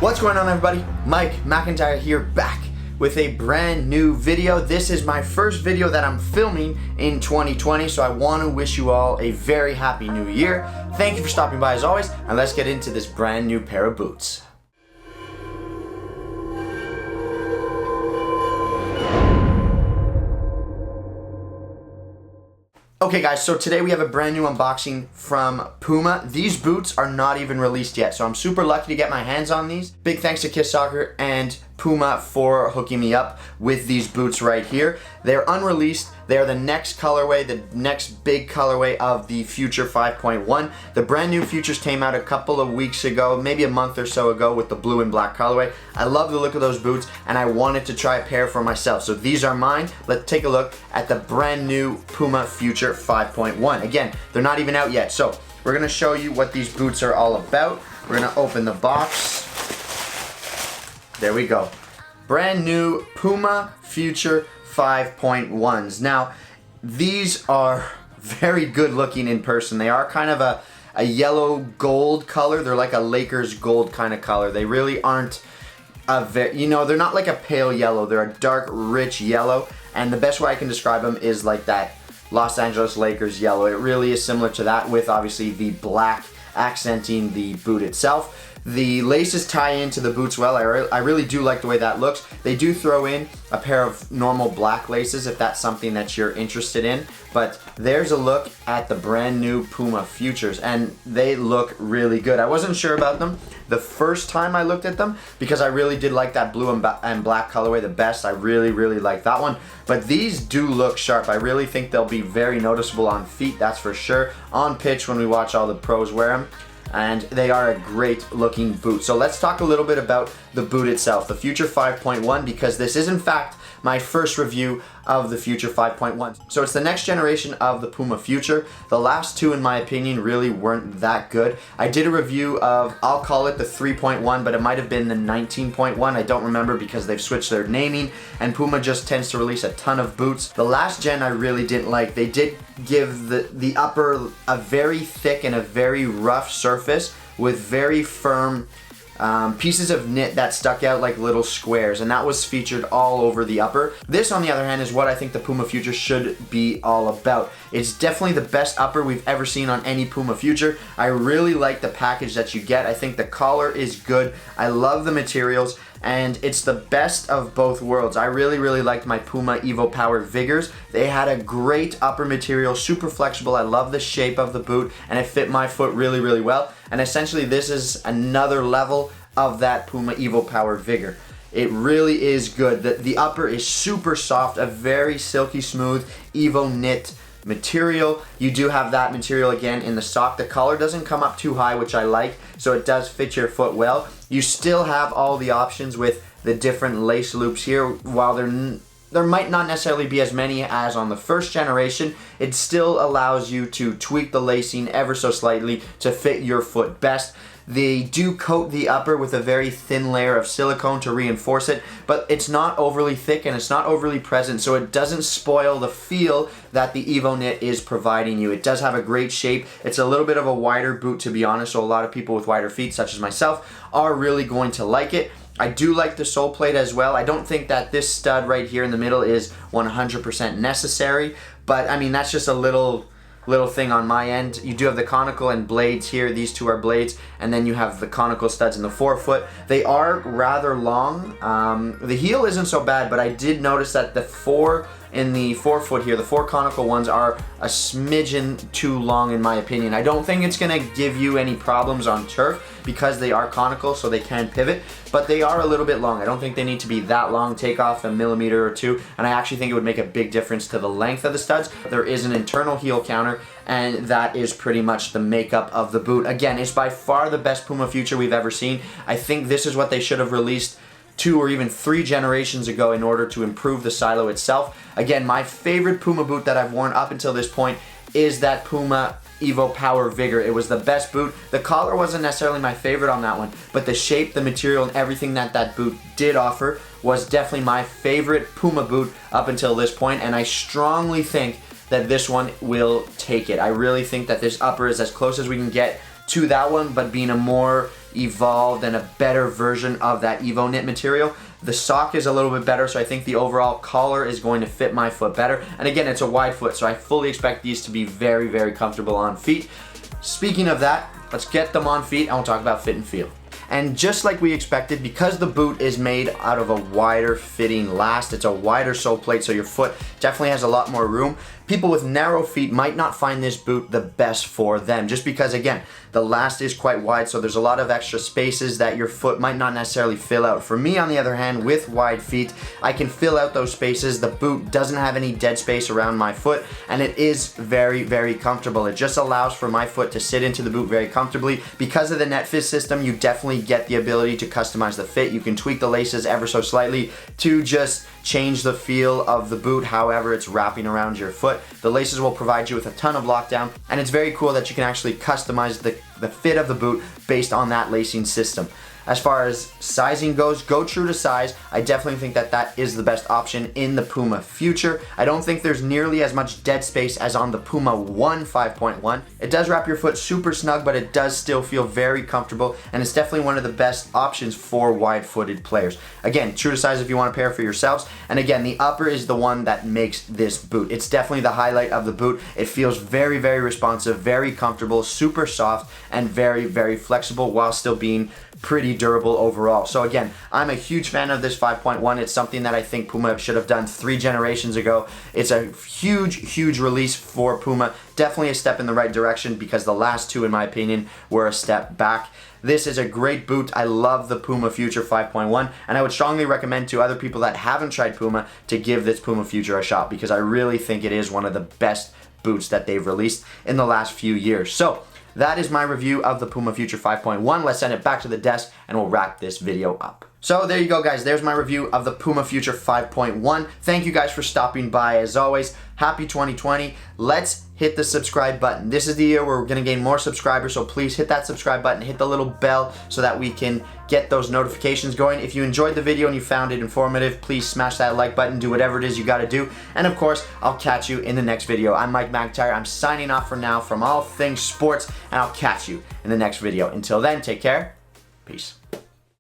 What's going on, everybody? Mike McIntyre here, back with a brand new video. This is my first video that I'm filming in 2020, so I want to wish you all a very happy new year. Thank you for stopping by as always, and let's get into this brand new pair of boots. Okay guys, so today we have a brand new unboxing from Puma. These boots are not even released yet, so I'm super lucky to get my hands on these. Big thanks to Kiss Soccer and Puma for hooking me up with these boots right here. They're unreleased. They're the next colorway, the next big colorway of the Future 5.1. The brand new Futures came out a couple of weeks ago, maybe a month or so ago, with the blue and black colorway. I love the look of those boots, and I wanted to try a pair for myself. So these are mine. Let's take a look at the brand new Puma Future 5.1. Again, they're not even out yet. So we're gonna show you what these boots are all about. We're gonna open the box. There we go. Brand new Puma Future 5.1s. Now, these are very good looking in person. They are kind of a yellow gold color. They're like a Lakers gold kind of color. They really aren't they're not like a pale yellow. They're a dark, rich yellow. And the best way I can describe them is like that Los Angeles Lakers yellow. It really is similar to that, with obviously the black accenting the boot itself. The laces tie into the boots well. I really do like the way that looks. They do throw in a pair of normal black laces if that's something that you're interested in. But there's a look at the brand new Puma Futures, and they look really good. I wasn't sure about them the first time I looked at them because I really did like that blue and black colorway the best. I really like that one. But these do look sharp. I really think they'll be very noticeable on feet, that's for sure. On pitch when we watch all the pros wear them. And they are a great looking boot. So let's talk a little bit about the boot itself, the Future 5.1, because this is in fact my first review of the Future 5.1. So it's the next generation of the Puma Future. The last two, in my opinion, really weren't that good. I did a review of, I'll call it the 3.1, but it might have been the 19.1. I don't remember because they've switched their naming, and Puma just tends to release a ton of boots. The last gen I really didn't like. They did give the upper a very thick and a very rough surface with very firm pieces of knit that stuck out like little squares, and that was featured all over the upper. This, on the other hand, is what I think the Puma Future should be all about. It's definitely the best upper we've ever seen on any Puma Future. I really like the package that you get. I think the collar is good. I love the materials, and it's the best of both worlds. I really liked my Puma Evo Power Vigors. They had a great upper material, super flexible. I love the shape of the boot, and it fit my foot really well. And essentially this is another level of that Puma Evo Power Vigor. It really is good. The upper is super soft, a very silky smooth evoknit material. You do have that material again in the sock. The collar doesn't come up too high, which I like, so it does fit your foot well. You still have all the options with the different lace loops here. While there might not necessarily be as many as on the first generation, it still allows you to tweak the lacing ever so slightly to fit your foot best. They do coat the upper with a very thin layer of silicone to reinforce it, but it's not overly thick and it's not overly present, so it doesn't spoil the feel that the evoknit is providing you. It does have a great shape. It's a little bit of a wider boot, to be honest, so a lot of people with wider feet, such as myself, are really going to like it. I do like the sole plate as well. I don't think that this stud right here in the middle is 100% necessary, but I mean, that's just a little thing on my end. You do have the conical and blades here. These two are blades, and then you have the conical studs in the forefoot. They are rather long. The heel isn't so bad, but I did notice that the four in the forefoot here, the four conical ones, are a smidgen too long in my opinion. I don't think it's gonna give you any problems on turf because they are conical, so they can pivot, but they are a little bit long. I don't think they need to be that long. Take off a millimeter or two, and I actually think it would make a big difference to the length of the studs. There is an internal heel counter, and that is pretty much the makeup of the boot. Again, it's by far the best Puma Future we've ever seen. I think this is what they should have released 2 or even 3 generations ago in order to improve the silo itself. Again, my favorite Puma boot that I've worn up until this point is that Puma Evo Power Vigor. It was the best boot. The collar wasn't necessarily my favorite on that one, but the shape, the material, and everything that that boot did offer was definitely my favorite Puma boot up until this point, and I strongly think that this one will take it. I really think that this upper is as close as we can get to that one, but being a more evolved and a better version of that evoknit material. The sock is a little bit better, so I think the overall collar is going to fit my foot better. And again, it's a wide foot, so I fully expect these to be very, very comfortable on feet. Speaking of that, let's get them on feet and we'll talk about fit and feel. And just like we expected, because the boot is made out of a wider fitting last, it's a wider sole plate, so your foot definitely has a lot more room. People with narrow feet might not find this boot the best for them, just because, again, the last is quite wide, so there's a lot of extra spaces that your foot might not necessarily fill out. For me, on the other hand, with wide feet, I can fill out those spaces. The boot doesn't have any dead space around my foot, and it is very, very comfortable. It just allows for my foot to sit into the boot very comfortably. Because of the netfit system, you definitely get the ability to customize the fit. You can tweak the laces ever so slightly to just change the feel of the boot however it's wrapping around your foot. The laces will provide you with a ton of lockdown, and it's very cool that you can actually customize the fit of the boot based on that lacing system. As far as sizing goes, go true to size. I definitely think that that is the best option in the Puma Future. I don't think there's nearly as much dead space as on the Puma 1 5.1. It does wrap your foot super snug, but it does still feel very comfortable, and it's definitely one of the best options for wide-footed players. Again, true to size if you want a pair for yourselves. And again, the upper is the one that makes this boot. It's definitely the highlight of the boot. It feels very, very responsive, very comfortable, super soft, and very, very flexible while still being pretty durable overall. So again, I'm a huge fan of this 5.1. It's something that I think Puma should have done 3 generations ago. It's a huge, huge release for Puma. Definitely a step in the right direction, because the last 2, in my opinion, were a step back. This is a great boot. I love the Puma Future 5.1, and I would strongly recommend to other people that haven't tried Puma to give this Puma Future a shot, because I really think it is one of the best boots that they've released in the last few years. So that is my review of the Puma Future 5.1. Let's send it back to the desk and we'll wrap this video up. So there you go, guys. There's my review of the Puma Future 5.1. Thank you guys for stopping by. As always, happy 2020. Let's hit the subscribe button. This is the year where we're going to gain more subscribers, so please hit that subscribe button, hit the little bell so that we can get those notifications going. If you enjoyed the video and you found it informative, please smash that like button, do whatever it is you got to do. And of course, I'll catch you in the next video. I'm Mike McIntyre. I'm signing off for now from all things sports, and I'll catch you in the next video. Until then, take care. Peace.